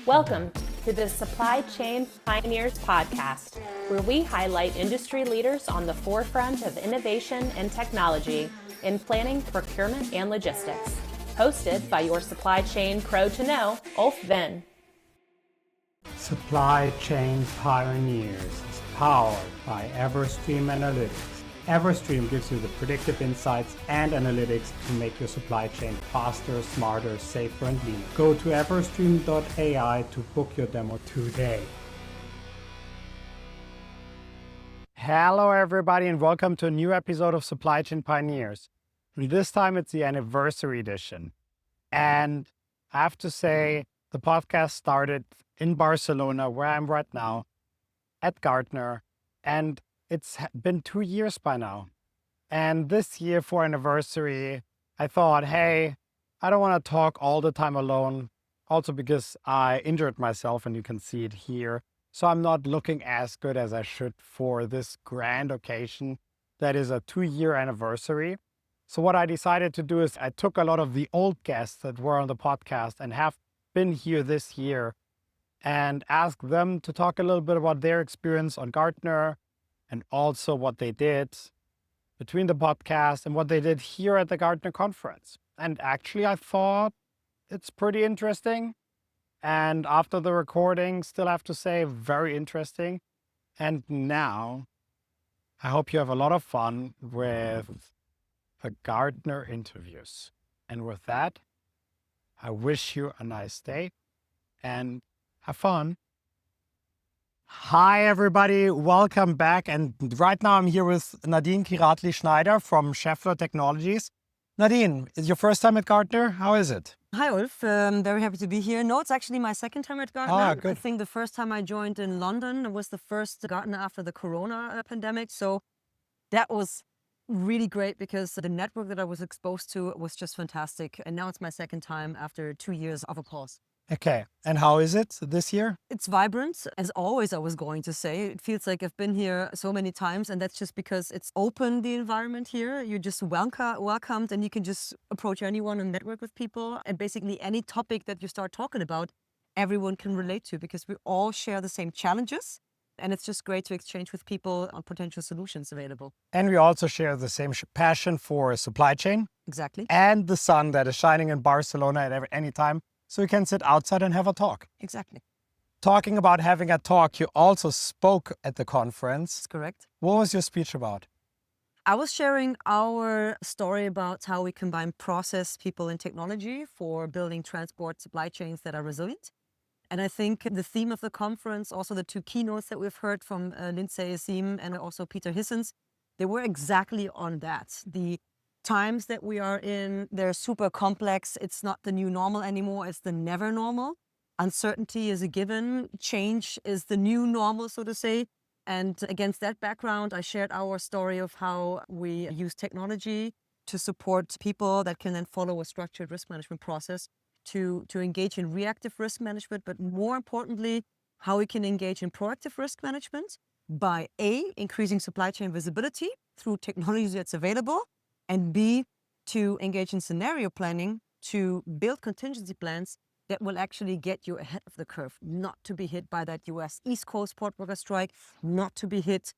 Welcome to the Supply Chain Pioneers podcast, where we highlight industry leaders on the forefront of innovation and technology in planning, procurement, and logistics. Hosted by your supply chain pro to know, Ulf Venne. Supply Chain Pioneers is powered by Everstream Analytics. Everstream gives you the predictive insights and analytics to make your supply chain faster, smarter, safer, and leaner. Go to everstream.ai to book your demo today. Hello, everybody, and welcome to a new episode of Supply Chain Pioneers. This time it's the anniversary edition. And I have to say, the podcast started in Barcelona, where I'm right now, at Gartner, and it's been 2 years by now. And this year for anniversary, I thought, hey, I don't want to talk all the time alone. Also because I injured myself, and you can see it here. So I'm not looking as good as I should for this grand occasion that is a 2-year anniversary. So what I decided to do is I took a lot of the old guests that were on the podcast and have been here this year and asked them to talk a little bit about their experience on Gartner, and also what they did between the podcast and what they did here at the Gartner conference. And actually, I thought it's pretty interesting. And after the recording, still have to say, very interesting. And now, I hope you have a lot of fun with the Gartner interviews. And with that, I wish you a nice day and have fun. Hi, everybody. Welcome back. And right now I'm here with Nadine-Kiratli Schneider from Schaeffler Technologies. Nadine, is your first time at Gartner? How is it? Hi, Ulf. Very happy to be here. No, it's actually my second time at Gartner. Ah, good. I think the first time I joined in London was the first Gartner after the Corona pandemic. So that was really great because the network that I was exposed to was just fantastic. And now it's my second time after 2 years of a pause. Okay. And how is it this year? It's vibrant, as always, I was going to say. It feels like I've been here so many times, and that's just because it's open, the environment here. You're just welcomed, and you can just approach anyone and network with people. And basically any topic that you start talking about, everyone can relate to because we all share the same challenges. And it's just great to exchange with people on potential solutions available. And we also share the same passion for supply chain. Exactly. And the sun that is shining in Barcelona at any time. So you can sit outside and have a talk. Exactly. Talking about having a talk, you also spoke at the conference. That's correct. What was your speech about? I was sharing our story about how we combine process, people, and technology for building transport supply chains that are resilient. And I think the theme of the conference, also the 2 keynotes that we've heard from Lindsay Azim and also Peter Hissens, they were exactly on that. The times that we are in, they're super complex. It's not the new normal anymore. It's the never normal. Uncertainty is a given. Change is the new normal, so to say. And against that background, I shared our story of how we use technology to support people that can then follow a structured risk management process to engage in reactive risk management, but more importantly, how we can engage in proactive risk management by A, increasing supply chain visibility through technology that's available, and B, to engage in scenario planning to build contingency plans that will actually get you ahead of the curve, not to be hit by that US East Coast port worker strike, not to be hit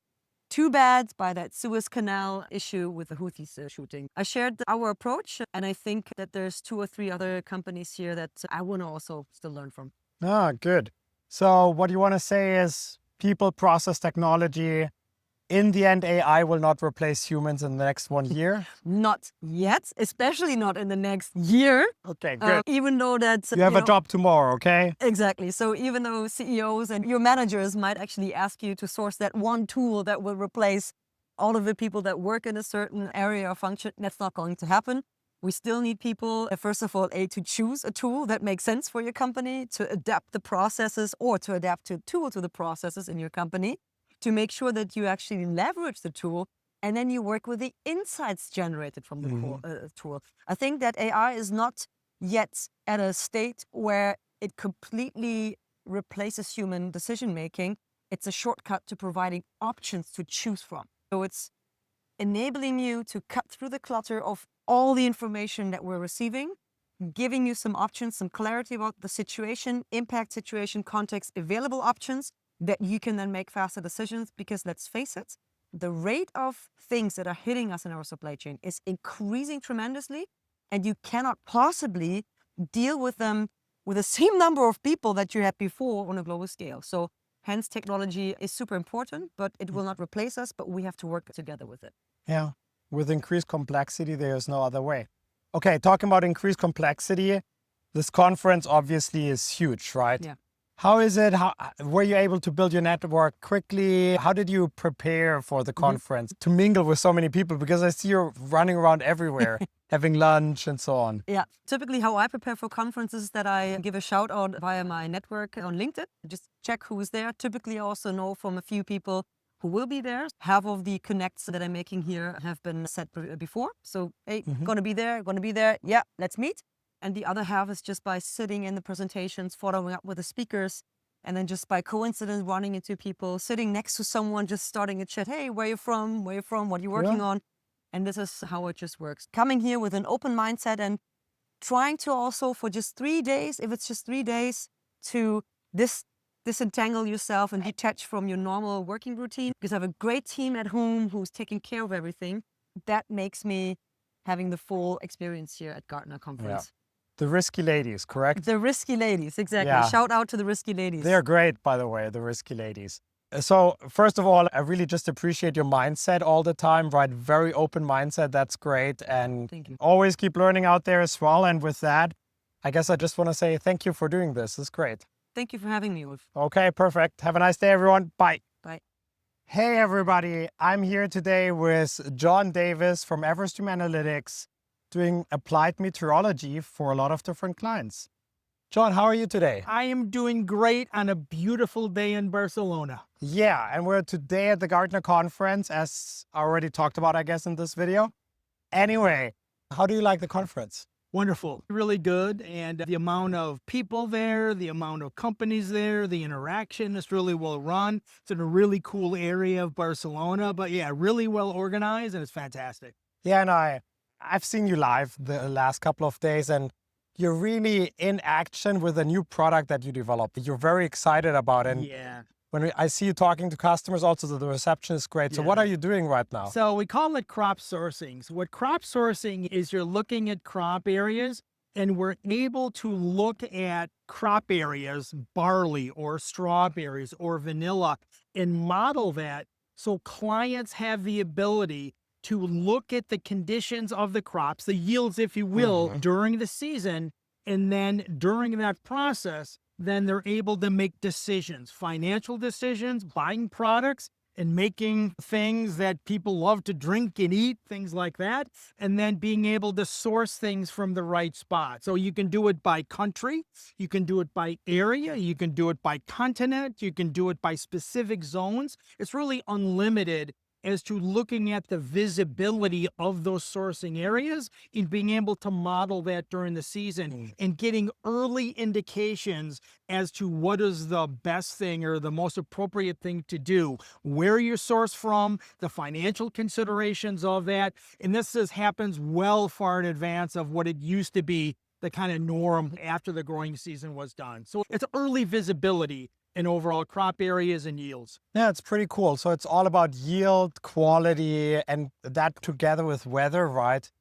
too bad by that Suez Canal issue with the Houthis shooting. I shared our approach, and I think that there's 2 or 3 other companies here that I want to also still learn from. Ah, good. So what you want to say is people, process, technology. In the end, AI will not replace humans in the next 1 year? Not yet, especially not in the next year. Okay, good. Even though that... You have a job tomorrow, okay? Exactly. So even though CEOs and your managers might actually ask you to source that one tool that will replace all of the people that work in a certain area or function, that's not going to happen. We still need people, first of all, to choose a tool that makes sense for your company, to adapt the processes or to adapt a tool to the processes in your company, to make sure that you actually leverage the tool, and then you work with the insights generated from the tool. I think that AI is not yet at a state where it completely replaces human decision-making. It's a shortcut to providing options to choose from. So it's enabling you to cut through the clutter of all the information that we're receiving giving you some options, some clarity about the situation, impact situation, context, available options that you can then make faster decisions. Because let's face it, the rate of things that are hitting us in our supply chain is increasing tremendously, and you cannot possibly deal with them with the same number of people that you had before on a global scale. So hence technology is super important, but it will not replace us, but we have to work together with it. Yeah. With increased complexity, there's no other way. Okay, talking about increased complexity, this conference obviously is huge, right? Yeah. How is it? How were you able to build your network quickly? How did you prepare for the conference to mingle with so many people? Because I see you're running around everywhere, having lunch and so on. Yeah, typically how I prepare for conferences is that I give a shout out via my network on LinkedIn. Just check who is there. Typically I also know from a few people who will be there. Half of the connects that I'm making here have been set before. So, hey, gonna be there. Yeah, let's meet. And the other half is just by sitting in the presentations, following up with the speakers, and then just by coincidence running into people, sitting next to someone, just starting a chat. Hey, where you from? What are you working on? And this is how it just works. Coming here with an open mindset and trying to also for just 3 days, if it's just 3 days, to disentangle yourself and detach from your normal working routine. Because I have a great team at home who's taking care of everything. That makes me having the full experience here at Gartner conference. The risky ladies, correct? The risky ladies, exactly. Yeah. Shout out to the risky ladies. They're great, by the way, the risky ladies. So first of all, I really just appreciate your mindset all the time, right? Very open mindset. That's great. And Thank you. always keep learning out there as well. And with that, I guess I just want to say thank you for doing this. It's great. Thank you for having me, Ulf. Okay, perfect. Have a nice day, everyone. Bye. Bye. Hey, everybody. I'm here today with John Davis from Everstream Analytics, doing applied meteorology for a lot of different clients. John, how are you today? I am doing great on a beautiful day in Barcelona. Yeah, and we're today at the Gartner conference, as I already talked about, I guess, in this video. Anyway, how do you like the conference? Wonderful, really good. And the amount of people there, the amount of companies there, the interaction is really well run. It's in a really cool area of Barcelona, but yeah, really well organized and it's fantastic. Yeah, and I've seen you live the last couple of days, and you're really in action with a new product that you developed. You're very excited about it. And Yeah. when I see you talking to customers, also the reception is great. So what are you doing right now? So we call it crop sourcing. So what crop sourcing is, you're looking at crop areas, and we're able to look at crop areas, barley or strawberries or vanilla, and model that so clients have the ability to look at the conditions of the crops, the yields, if you will, during the season. And then during that process, then they're able to make decisions, financial decisions, buying products and making things that people love to drink and eat, things like that. And then being able to source things from the right spot. So you can do it by country, you can do it by area, you can do it by continent, you can do it by specific zones. It's really unlimited as to looking at the visibility of those sourcing areas and being able to model that during the season and getting early indications as to what is the best thing or the most appropriate thing to do, where you source from, the financial considerations of that. And this happens well far in advance of what it used to be, the kind of norm after the growing season was done. So it's early visibility in overall crop areas and yields. Yeah, it's pretty cool. So it's all about yield, quality, and that together with weather, right?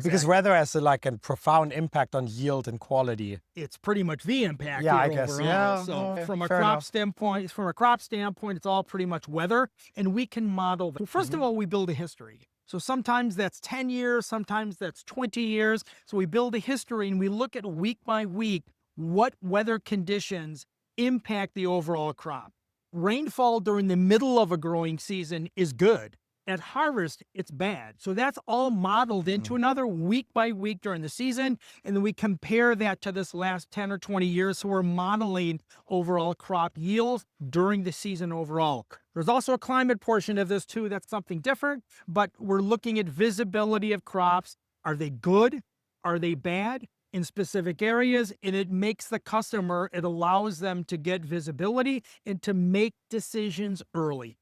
Because weather has a profound impact on yield and quality. It's pretty much the impact. Yeah, I here guess. overall. Yeah. So Okay, from a fair crop enough. standpoint, it's all pretty much weather, and we can model that. First of all, we build a history. So sometimes that's 10 years, sometimes that's 20 years. So we build a history and we look at week by week what weather conditions impact the overall crop. Rainfall during the middle of a growing season is good. At harvest, it's bad. So that's all modeled into another week by week during the season. And then we compare that to this last 10 or 20 years. So we're modeling overall crop yields during the season overall. There's also a climate portion of this too. That's something different, but we're looking at visibility of crops. Are they good? Are they bad? In specific areas, and it makes the customer, it allows them to get visibility and to make decisions early.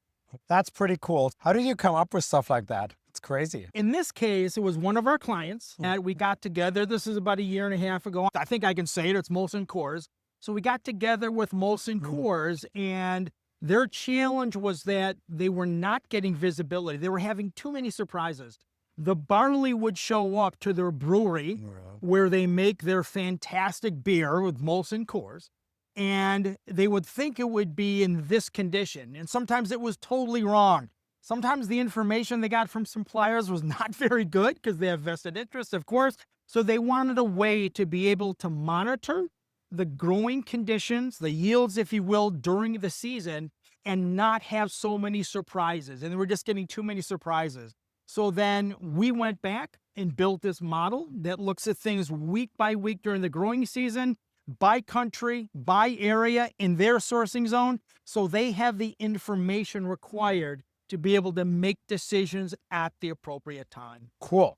That's pretty cool. How did you come up with stuff like that? It's crazy. In this case, it was one of our clients and we got together. This is about a year and a half ago. I think I can say it. It's Molson Coors. So we got together with Molson Coors, and their challenge was that they were not getting visibility. They were having too many surprises. The barley would show up to their brewery where they make their fantastic beer with Molson Coors, and they would think it would be in this condition. And sometimes it was totally wrong. Sometimes the information they got from suppliers was not very good because they have vested interests, of course. So they wanted a way to be able to monitor the growing conditions, the yields, if you will, during the season, and not have so many surprises. And they were just getting too many surprises. So then we went back and built this model that looks at things week by week during the growing season, by country, by area, in their sourcing zone. So they have the information required to be able to make decisions at the appropriate time. Cool.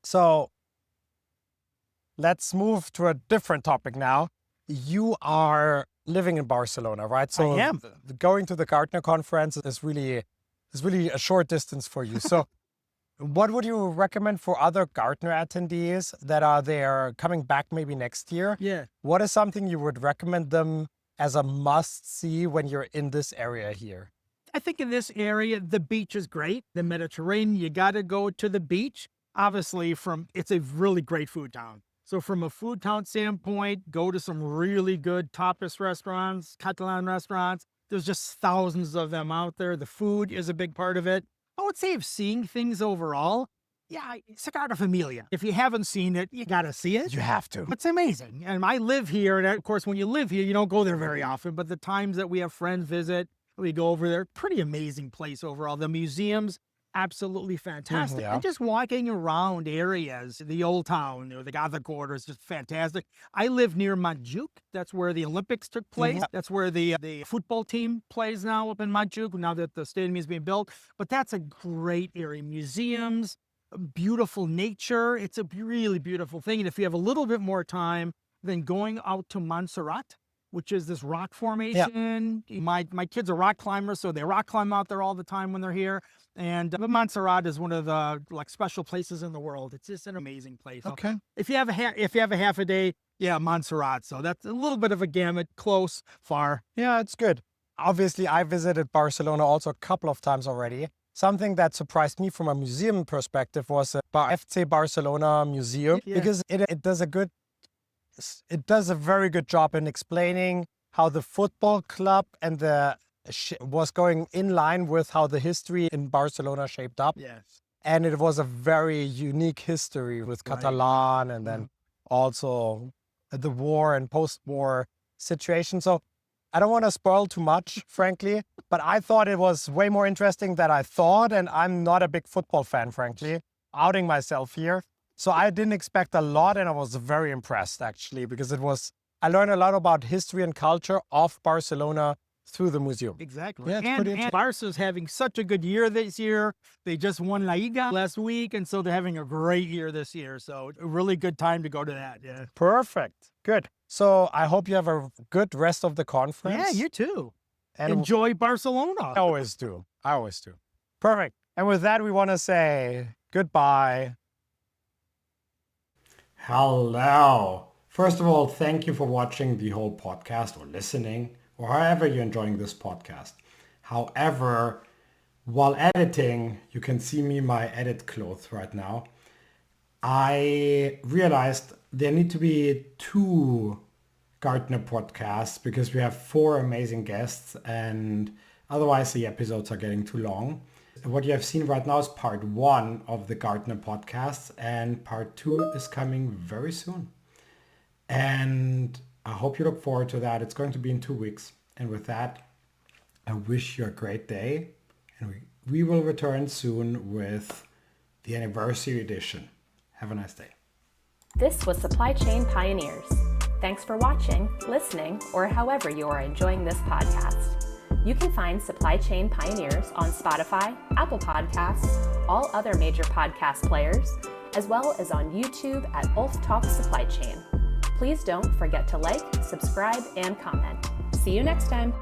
So let's move to a different topic now. You are living in Barcelona, right? So I am. Going to the Gartner conference is really a short distance for you. So what would you recommend for other Gartner attendees that are there coming back maybe next year? Yeah. What is something you would recommend them as a must-see when you're in this area here? I think in this area, the beach is great. The Mediterranean, you got to go to the beach. Obviously, it's a really great food town. So from a food town standpoint, go to some really good tapas restaurants, Catalan restaurants. There's just thousands of them out there. The food is a big part of it. I would say if seeing things overall, yeah, Sagrada Familia. If you haven't seen it, you got to see it. You have to. It's amazing. And I live here. And of course, when you live here, you don't go there very often. But the times that we have friends visit, we go over there. Pretty amazing place overall. The museums, absolutely fantastic. Yeah. And just walking around areas, the old town or the Gothic Quarter is just fantastic. I live near Montjuic. That's where the Olympics took place. That's where the football team plays now up in Montjuic, now that the stadium is being built. But that's a great area. Museums, beautiful nature. It's a really beautiful thing. And if you have a little bit more time, then going out to Montserrat, which is this rock formation. Yeah. My kids are rock climbers, so they rock climb out there all the time when they're here. And Montserrat is one of the special places in the world. It's just an amazing place. Okay. So if you have a half a day, yeah, Montserrat. So that's a little bit of a gamut, close, far. Yeah, it's good. Obviously, I visited Barcelona also a couple of times already. Something that surprised me from a museum perspective was the FC Barcelona Museum, because it does a very good job in explaining how the football club and was going in line with how the history in Barcelona shaped up. Yes. And it was a very unique history with Catalan and then also the war and post-war situation. So I don't want to spoil too much, frankly, but I thought it was way more interesting than I thought. And I'm not a big football fan, frankly, outing myself here. So I didn't expect a lot, and I was very impressed, actually, because I learned a lot about history and culture of Barcelona through the museum. Exactly. Yeah, it's pretty and interesting. Barca's having such a good year this year. They just won La Liga last week, and so they're having a great year this year. So a really good time to go to that. Yeah. Perfect. Good. So I hope you have a good rest of the conference. Yeah, you too. And enjoy Barcelona. I always do. Perfect. And with that, we want to say goodbye. Hello. First of all, thank you for watching the whole podcast or listening or however you're enjoying this podcast. However, while editing, you can see me my edit clothes right now. I realized there need to be 2 Gartner podcasts because we have 4 amazing guests and otherwise the episodes are getting too long. What you have seen right now is part 1 of the Gartner podcasts, and part 2 is coming very soon. And I hope you look forward to that. It's going to be in 2 weeks. And with that, I wish you a great day. And we will return soon with the anniversary edition. Have a nice day. This was Supply Chain Pioneers. Thanks for watching, listening, or however you are enjoying this podcast. You can find Supply Chain Pioneers on Spotify, Apple Podcasts, all other major podcast players, as well as on YouTube at Ulf Talks Supply Chain. Please don't forget to like, subscribe, and comment. See you next time.